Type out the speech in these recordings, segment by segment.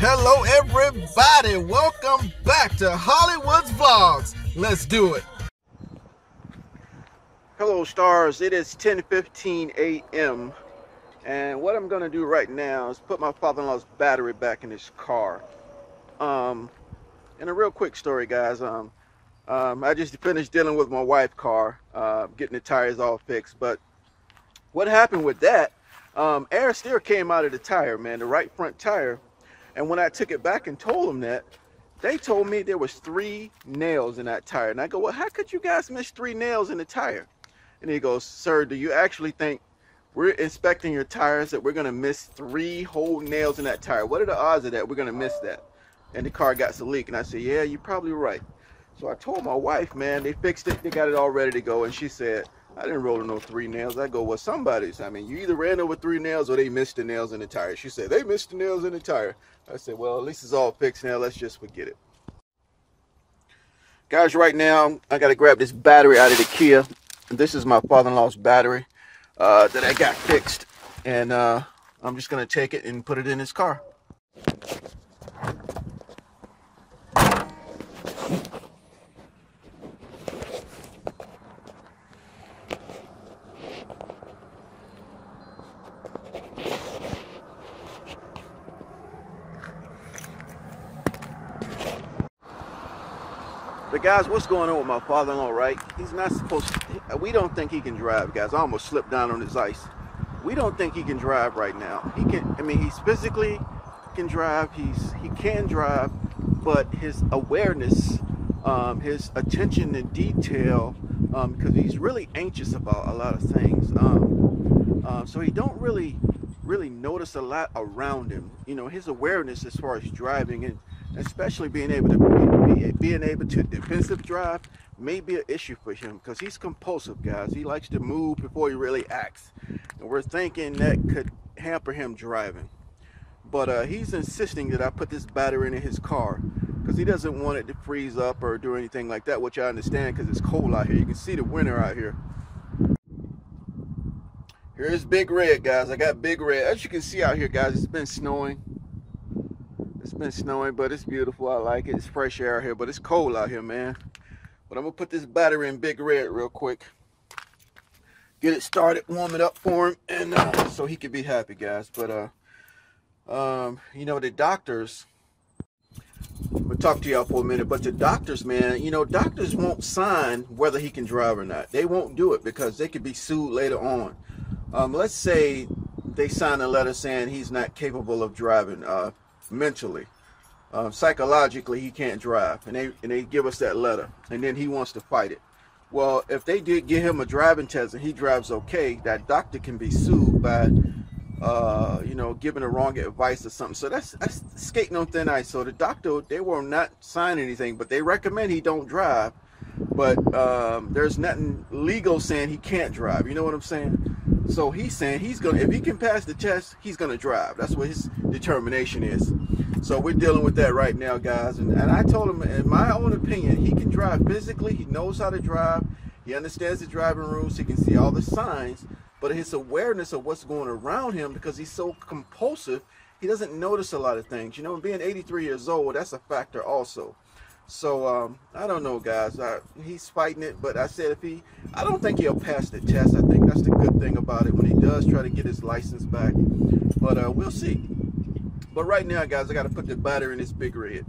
Hello everybody, welcome back to Hollywood's Vlogs. Let's do it. Hello stars, it is 10:15 a.m. and what I'm gonna do right now is put my father-in-law's battery back in his car. And a real quick story, guys. I just finished dealing with my wife's car, getting the tires all fixed, but what happened with that, air still came out of the tire, man, the right front tire. And when I took it back and told them that, they told me there was 3 nails in that tire. And I go, well, how could you guys miss 3 nails in the tire? And he goes, sir, do you actually think we're inspecting your tires that we're gonna miss 3 whole nails in that tire? What are the odds of that we're gonna miss that? And the car got a leak. And I said, yeah, you're probably right. So I told my wife, man, they fixed it, they got it all ready to go. And she said, I didn't roll no 3 nails. I go, well, somebody's. I mean, you either ran over 3 nails or they missed the nails in the tire. She said, they missed the nails in the tire. I said, well, at least it's all fixed now. Let's just forget it. Guys, right now, I got to grab this battery out of the Kia. This is my father-in-law's battery that I got fixed. And I'm just going to take it and put it in his car. But guys, what's going on with my father-in-law, right? He's not supposed to, we don't think he can drive, guys. I almost slipped down on his ice. We don't think he can drive right now. He can, I mean, he's physically can drive, he can drive, but his awareness, his attention to detail, because he's really anxious about a lot of things. So he don't really notice a lot around him. You know, his awareness as far as driving, and especially being able to defensive drive may be an issue for him, because he's compulsive, guys. He likes to move before he really acts, and we're thinking that could hamper him driving. But he's insisting that I put this battery in his car because he doesn't want it to freeze up or do anything like that, which I understand because it's cold out here. You can see the winter out here. Here's Big Red, guys. I got Big Red. As you can see out here, guys, it's been snowing. It's been snowing, but it's beautiful. I like it. It's fresh air out here, but it's cold out here, man. But I'm gonna put this battery in Big Red real quick. Get it started, warm it up for him, and so he can be happy, guys. But you know, the doctors, we'll talk to y'all for a minute, but the doctors, man, you know, doctors won't sign whether he can drive or not. They won't do it because they could be sued later on. Let's say they sign a letter saying he's not capable of driving mentally, psychologically he can't drive, and they give us that letter, and then he wants to fight it. Well, if they did give him a driving test and he drives okay, that doctor can be sued by you know, giving the wrong advice or something. So that's skating on thin ice. So the doctor, they will not sign anything, but they recommend he don't drive. But there's nothing legal saying he can't drive. You know what I'm saying? So he's saying he's gonna, if he can pass the test, he's gonna drive. That's what his determination is. So we're dealing with that right now, guys. And I told him, in my own opinion, he can drive physically. He knows how to drive. He understands the driving rules. He can see all the signs. But his awareness of what's going around him, because he's so compulsive, he doesn't notice a lot of things. You know, being 83 years old, that's a factor also. So I don't know, guys. He's fighting it, but I said I don't think he'll pass the test. I think that's the good thing about it when he does try to get his license back. But we'll see. But right now, guys, I got to put the battery in this Big Red.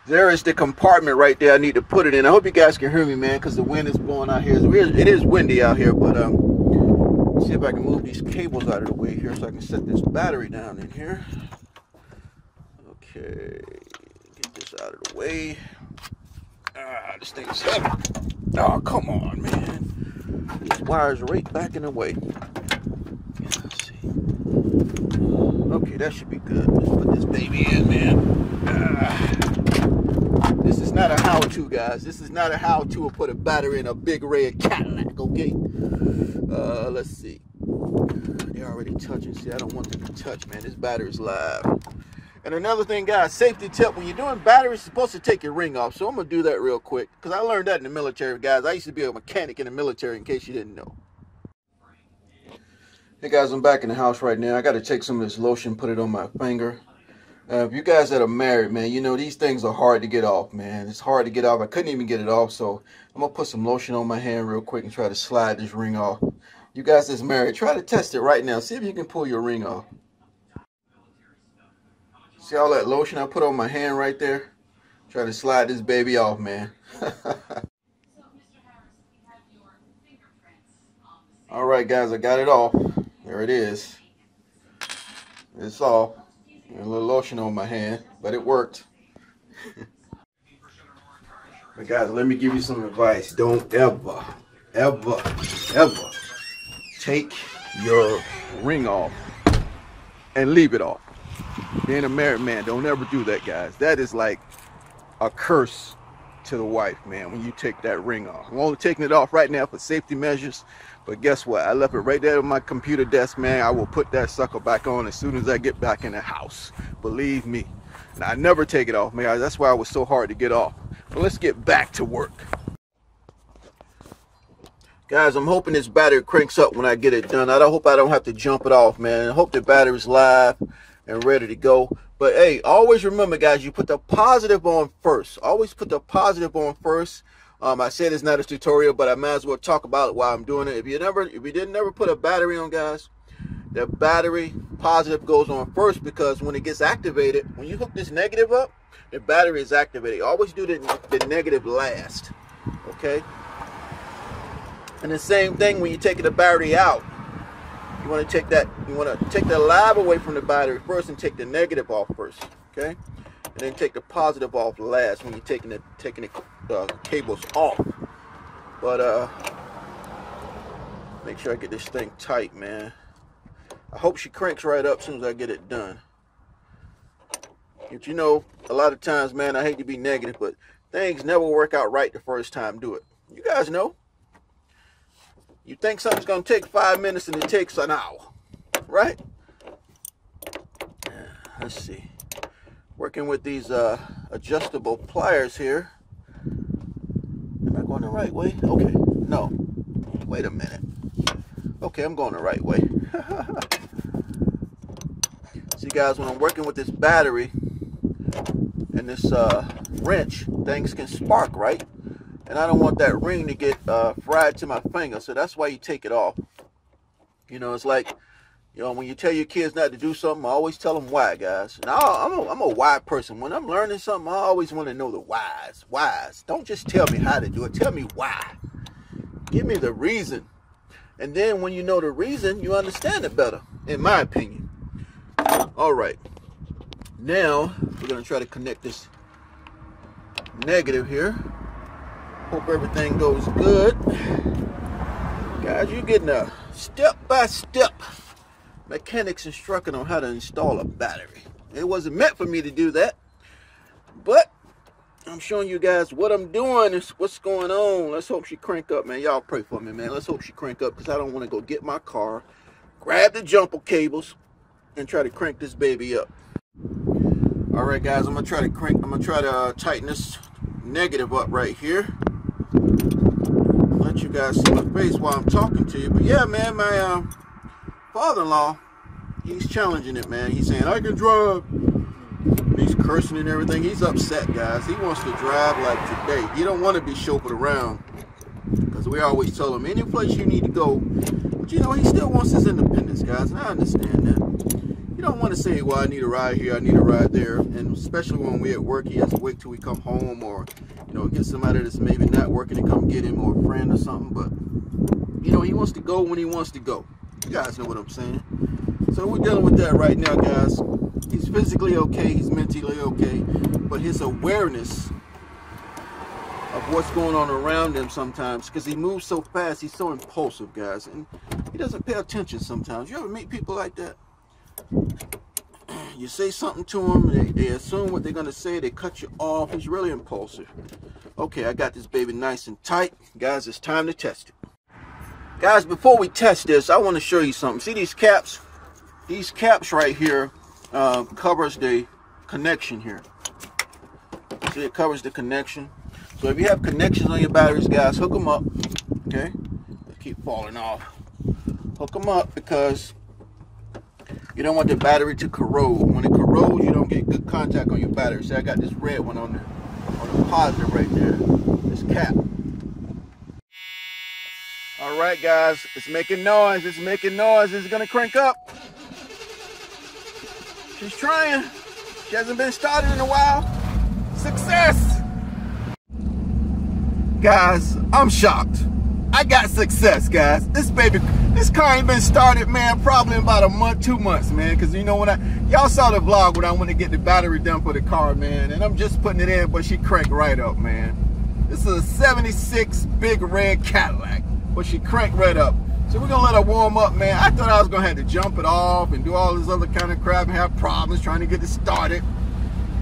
There is the compartment right there I need to put it in. I hope you guys can hear me, man, because the wind is blowing out here. It is windy out here, but see if I can move these cables out of the way here so I can set this battery down in here. Okay, get this out of the way. This thing is heavy. Oh, come on, man. This wire's right back in the way. Let's see. Okay, that should be good. Let's put this baby in, man. This is not a how-to, guys. This is not a how-to put a battery in a Big Red Cadillac, okay? Let's see. They're already touching. See, I don't want them to touch, man. This battery's live. And another thing, guys, safety tip, when you're doing batteries, you're supposed to take your ring off. So I'm going to do that real quick, because I learned that in the military, guys. I used to be a mechanic in the military, in case you didn't know. Hey, guys, I'm back in the house right now. I got to take some of this lotion, put it on my finger. If you guys that are married, man, you know these things are hard to get off, man. It's hard to get off. I couldn't even get it off, so I'm gonna put some lotion on my hand real quick and try to slide this ring off. You guys that's married, try to test it right now. See if you can pull your ring off. See all that lotion I put on my hand right there? Try to slide this baby off, man. All right, guys, I got it off. There it is. It's off. A little lotion on my hand, but it worked. But guys, let me give you some advice. Don't ever take your ring off and leave it off. Being a married man, don't ever do that, guys. That is like a curse to the wife, man, when you take that ring off. I'm only taking it off right now for safety measures, but guess what? I left it right there on my computer desk, man. I will put that sucker back on as soon as I get back in the house. Believe me. And I never take it off, man. That's why it was so hard to get off. But let's get back to work. Guys, I'm hoping this battery cranks up when I get it done. I hope I don't have to jump it off, man. I hope the battery's live and ready to go. But hey, always remember, guys, you put the positive on first. Always put the positive on first. I said it's not a tutorial, but I might as well talk about it while I'm doing it. If you didn't ever put a battery on, guys, the battery positive goes on first, because when it gets activated, when you hook this negative up, the battery is activated. Always do the negative last, okay? And the same thing when you're taking the battery out. You want to take the live away from the battery first and take the negative off first, okay? And then take the positive off last when you're taking the cables off. But make sure I get this thing tight, man. I hope she cranks right up as soon as I get it done. But you know, a lot of times, man, I hate to be negative, but things never work out right the first time. Do it. You guys know. You think something's going to take 5 minutes and it takes an hour, right? Let's see. Working with these adjustable pliers here. Am I going the right way? Okay. No. Wait a minute. Okay, I'm going the right way. See, guys, when I'm working with this battery and this wrench, things can spark, right? And I don't want that ring to get fried to my finger, so that's why you take it off. You know, it's like, you know, when you tell your kids not to do something, I always tell them why, guys. And I'm a why person. When I'm learning something, I always want to know the whys. Whys. Don't just tell me how to do it. Tell me why. Give me the reason. And then when you know the reason, you understand it better, in my opinion. All right. Now, we're going to try to connect this negative here. Hope everything goes good. Guys, you're getting a step-by-step mechanics instruction on how to install a battery. It wasn't meant for me to do that, but I'm showing you guys what I'm doing and what's going on. Let's hope she crank up, man. Y'all pray for me, man. Let's hope she crank up, because I don't want to go get my car, grab the jumper cables, and try to crank this baby up. All right, guys, I'm gonna try to tighten this negative up right here. Let you guys see my face while I'm talking to you. But yeah, man, my father-in-law, he's challenging it, man. He's saying, I can drive. He's cursing and everything. He's upset, guys. He wants to drive like today. He don't want to be chauffeured around, because we always tell him, any place you need to go. But you know, he still wants his independence, guys, and I understand that. You don't want to say, well, I need a ride here, I need a ride there. And especially when we're at work, he has to wait till we come home, or, you know, get somebody that's maybe not working to come get him, or a friend or something. But, you know, he wants to go when he wants to go. You guys know what I'm saying. So we're dealing with that right now, guys. He's physically okay, he's mentally okay, but his awareness of what's going on around him sometimes, because he moves so fast, he's so impulsive, guys, and he doesn't pay attention sometimes. You ever meet people like that? You say something to them, they assume what they're going to say, they cut you off. He's really impulsive. Okay, I got this baby nice and tight. Guys, it's time to test it. Guys, before we test this, I want to show you something. See these caps? These caps right here covers the connection here. See, it covers the connection. So if you have connections on your batteries, guys, hook them up. Okay? They keep falling off. Hook them up, because You don't want the battery to corrode. When it corrodes, you don't get good contact on your battery. See, I got this red one on the positive right there. This cap. All right, guys, it's making noise. It's making noise. It's gonna crank up. She's trying. She hasn't been started in a while. Success! Guys, I'm shocked. I got success, guys. This car ain't been started, man, probably in about a month, 2 months, man. Cause you know y'all saw the vlog when I went to get the battery done for the car, man. And I'm just putting it in, but she cranked right up, man. This is a 76 big red Cadillac, but she cranked right up. So we're gonna let her warm up, man. I thought I was gonna have to jump it off and do all this other kind of crap and have problems trying to get it started.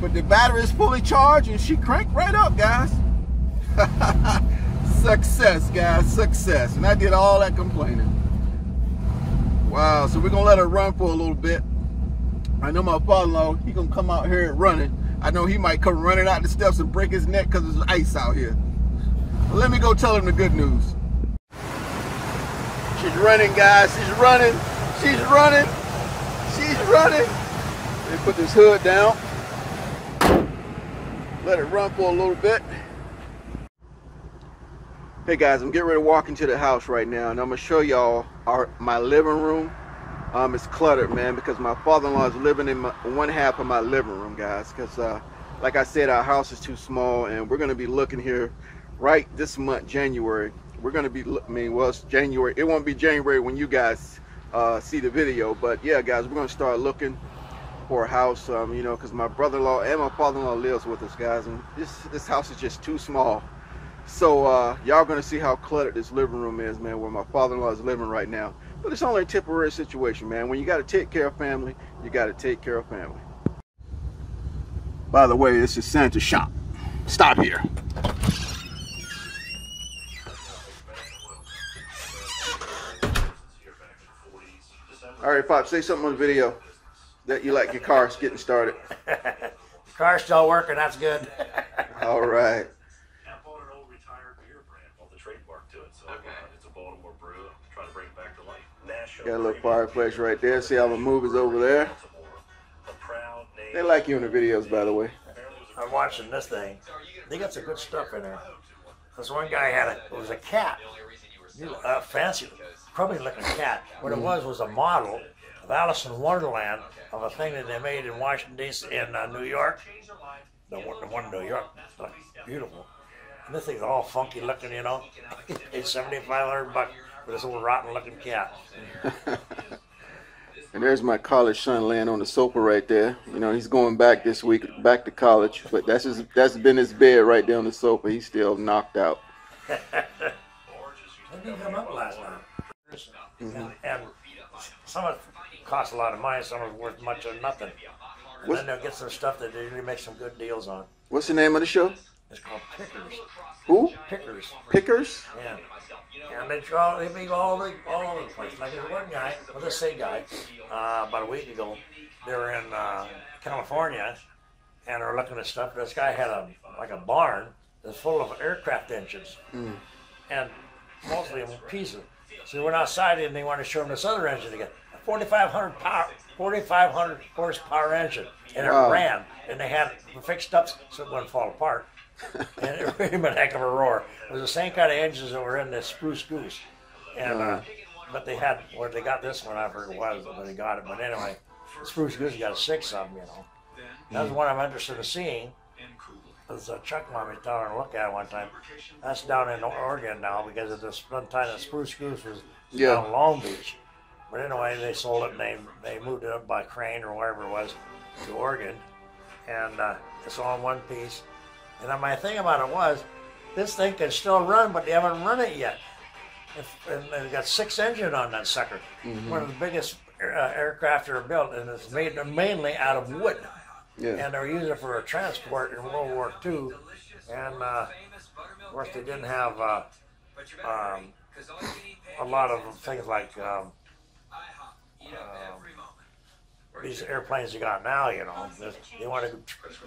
But the battery is fully charged and she cranked right up, guys. Success, guys, success. And I did all that complaining. Wow, so we're gonna let her run for a little bit. I know my father-in-law, he gonna come out here and running. I know he might come running out the steps and break his neck because there's ice out here. But let me go tell him the good news. She's running, guys. She's running. She's running. She's running. Let me put this hood down. Let it run for a little bit. Hey guys, I'm getting ready to walk into the house right now, and I'm gonna show y'all my living room. It's cluttered, man, because my father-in-law is living in one half of my living room, guys. Because, like I said, our house is too small, and we're gonna be looking here right this month, January. We're gonna be, well, it's January. It won't be January when you guys see the video, but yeah, guys, we're gonna start looking for a house. You know, because my brother-in-law and my father-in-law lives with us, guys, and this house is just too small. So y'all gonna see how cluttered this living room is, man, where my father-in-law is living right now. But it's only a temporary situation, man. When you got to take care of family, you got to take care of family. By the way, this is Santa's shop. Stop here. All right, Pop, say something on the video that you like your car getting started. The car's still working, that's good. All right. Got a little fireplace right there. See all the movies over there. They like you in the videos, by the way. I'm watching this thing. They got some good stuff in there. This one guy had it was a cat. Fancy, probably looking cat. What it was a model of Alice in Wonderland of a thing that they made in Washington, D.C., in New York. The one in New York. Beautiful. And this thing's all funky looking, you know. It's $7,500 for this little rotten looking cat. And there's my college son laying on the sofa right there. You know, he's going back this week, back to college. But that's been his bed right there on the sofa. He's still knocked out. They didn't come up last night. And some of it costs a lot of money, some of it worth much or nothing. And then they'll get some stuff that they really make some good deals on. What's the name of the show? It's called Pickers. Who? Pickers. Pickers? Yeah. And they be all over the place. Like there's one guy, well, this same guy, about a week ago, they were in California, and they were looking at stuff. This guy had like a barn that's full of aircraft engines, and mostly in pieces. So they went outside and they wanted to show him this other engine again, a 4,500 horsepower engine, and it ran, and they had it fixed up so it wouldn't fall apart. And it really been a heck of a roar. It was the same kind of engines that were in this Spruce Goose, and but they had where they got this one. I forget what it was, but they got it. But anyway, Spruce Goose got 6 of them, you know. That's one I'm interested in seeing. There's a Chuck wanted me to tell her to look at one time. That's down in Oregon now because at this one time the Spruce Goose was down in Long Beach. But anyway, they sold it and they moved it up by crane or wherever it was to Oregon, and it's all in one piece. And my thing about it was, this thing can still run, but they haven't run it yet. And they got 6 engines on that sucker. One of the biggest aircraft that are built, and it's made mainly out of wood. And they were using it for a transport in World War II. And of course, they didn't have a lot of things like these airplanes you got now. You know, they want to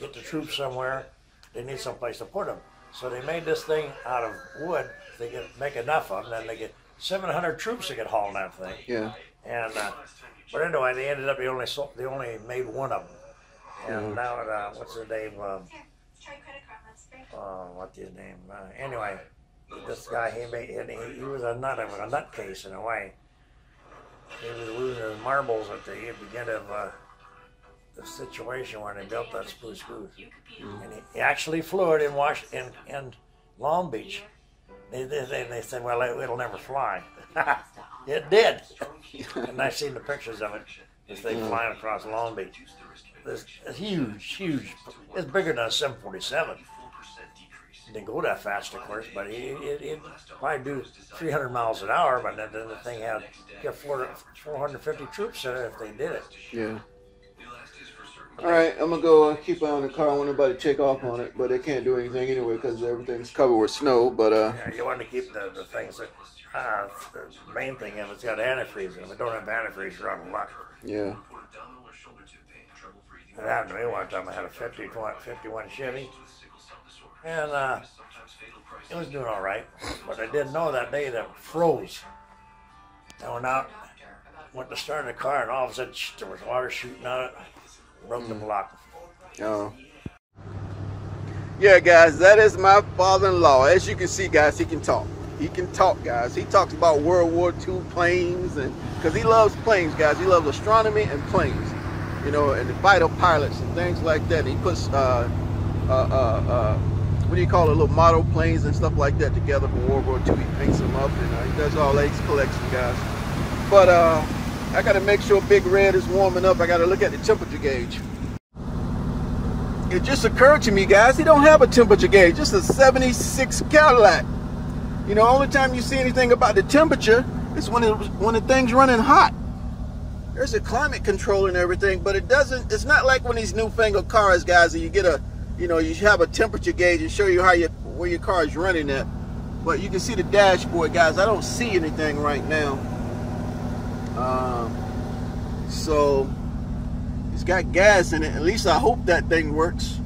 get the troops somewhere. They need some place to put them. So they made this thing out of wood. They could make enough of them, then they get 700 troops that could haul that thing. And But anyway, they ended up they only made one of them, and now what's his name? What's his name? Anyway, this guy he was a nutcase in a way. He was losing his marbles at the beginning of the situation when they built that Spruce Goose, and he actually flew it in Long Beach. They said, well, it'll never fly. It did. And I've seen the pictures of it, this thing flying across Long Beach. This huge. It's bigger than a 747. It didn't go that fast, of course, but it probably do 300 miles an hour, but then the thing had 450 troops in it if they did it. Yeah. All right, I'm going to go keep an eye on the car. I want everybody to check off on it, but they can't do anything anyway because everything's covered with snow. But yeah, you want to keep the things that, the main thing is it's got antifreeze. If it don't have antifreeze, you're out of luck. Yeah. It happened to me one time. I had a 51 Chevy, and it was doing all right. But I didn't know that day that it froze. I went to start the car, and all of a sudden there was water shooting out of it. Broke the block. Oh. Yeah, guys, that is my father-in-law. As you can see, guys, he can talk. He can talk, guys. He talks about World War II planes, and because he loves planes, guys. He loves astronomy and planes, you know, and the fighter pilots and things like that. And he puts what do you call it, little model planes and stuff like that together for World War II. He paints them up, and he does all that collection, guys. But I got to make sure Big Red is warming up. I got to look at the temperature gauge. It just occurred to me, guys, he don't have a temperature gauge. Just a 76 Cadillac. You know, only time you see anything about the temperature is when the thing's running hot. There's a climate control and everything, but it doesn't. It's not like when these newfangled cars, guys, and you get you have a temperature gauge and show you where your car is running at. But you can see the dashboard, guys. I don't see anything right now. So it's got gas in it. At least I hope that thing works.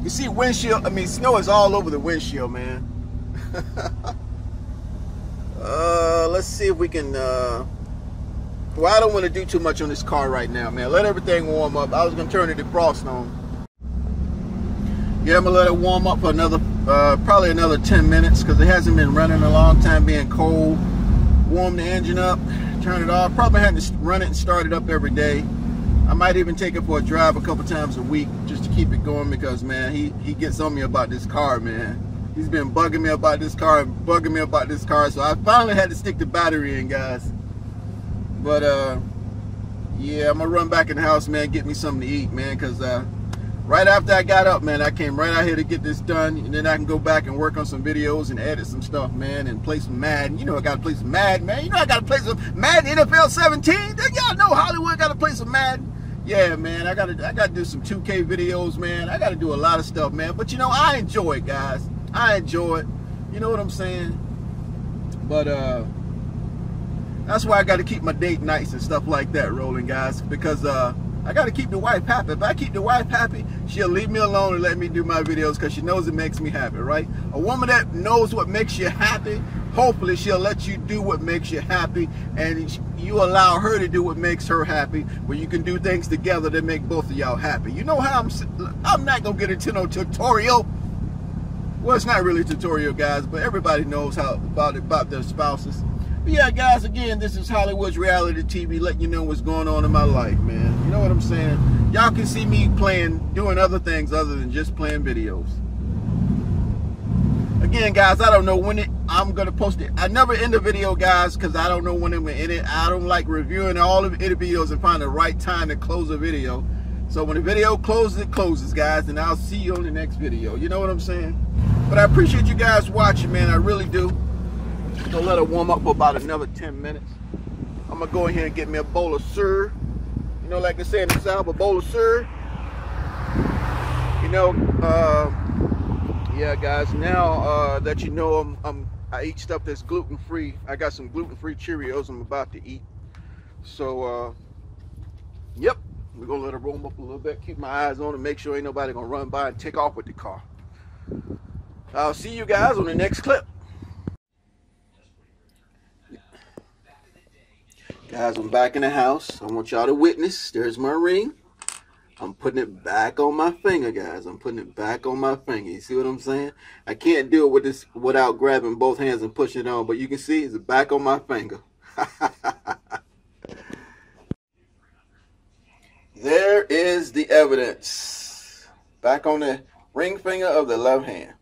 You see windshield, snow is all over the windshield, man. Let's see if we can well, I don't want to do too much on this car right now, man. Let everything warm up. I was gonna turn the defrost on. Yeah, I'm gonna let it warm up for another probably another 10 minutes because it hasn't been running a long time, being cold. Warm the engine up, turn it off. Probably had to run it and start it up every day. I might even take it for a drive a couple times a week just to keep it going because, man, he gets on me about this car, man. He's been bugging me about this car and bugging me about this car, so I finally had to stick the battery in, guys. But yeah, I'm gonna run back in the house, man, get me something to eat, man, because right after I got up, man, I came right out here to get this done, and then I can go back and work on some videos and edit some stuff, man, and play some Madden. You know I gotta play some Madden, man. You know I gotta play some Madden NFL 17. Y'all know Hollywood gotta play some Madden. Yeah, man, I gotta do some 2K videos, man. I gotta do a lot of stuff, man. But you know, I enjoy it, guys. I enjoy it. You know what I'm saying? But that's why I gotta keep my date nights and stuff like that rolling, guys, because I got to keep the wife happy. If I keep the wife happy, she'll leave me alone and let me do my videos because she knows it makes me happy, right? A woman that knows what makes you happy, hopefully she'll let you do what makes you happy, and you allow her to do what makes her happy, where you can do things together that make both of y'all happy. You know how I'm not going to get into no tutorial. Well, it's not really a tutorial, guys, but everybody knows how about their spouses. But yeah, guys, again, this is Hollywood's Reality TV, letting you know what's going on in my life, man. You know what I'm saying? Y'all can see me doing other things other than just playing videos. Again, guys, I don't know when I'm going to post it. I never end a video, guys, because I don't know when I'm going to end it. I don't like reviewing all of the videos and find the right time to close a video. So when the video closes, it closes, guys, and I'll see you on the next video. You know what I'm saying? But I appreciate you guys watching, man. I really do. Gonna let it warm up for about another 10 minutes. I'm gonna go in here and get me a bowl of sir. You know, like they say in the South, a bowl of sir. You know, yeah, guys. Now that you know I eat stuff that's gluten-free. I got some gluten-free Cheerios I'm about to eat. So, yep, we're gonna let it warm up a little bit. Keep my eyes on it. Make sure ain't nobody gonna run by and take off with the car. I'll see you guys on the next clip. Guys, I'm back in the house. I want y'all to witness. There's my ring. I'm putting it back on my finger, guys. I'm putting it back on my finger. You see what I'm saying? I can't do it with this without grabbing both hands and pushing it on, but you can see it's back on my finger. There is the evidence. Back on the ring finger of the left hand.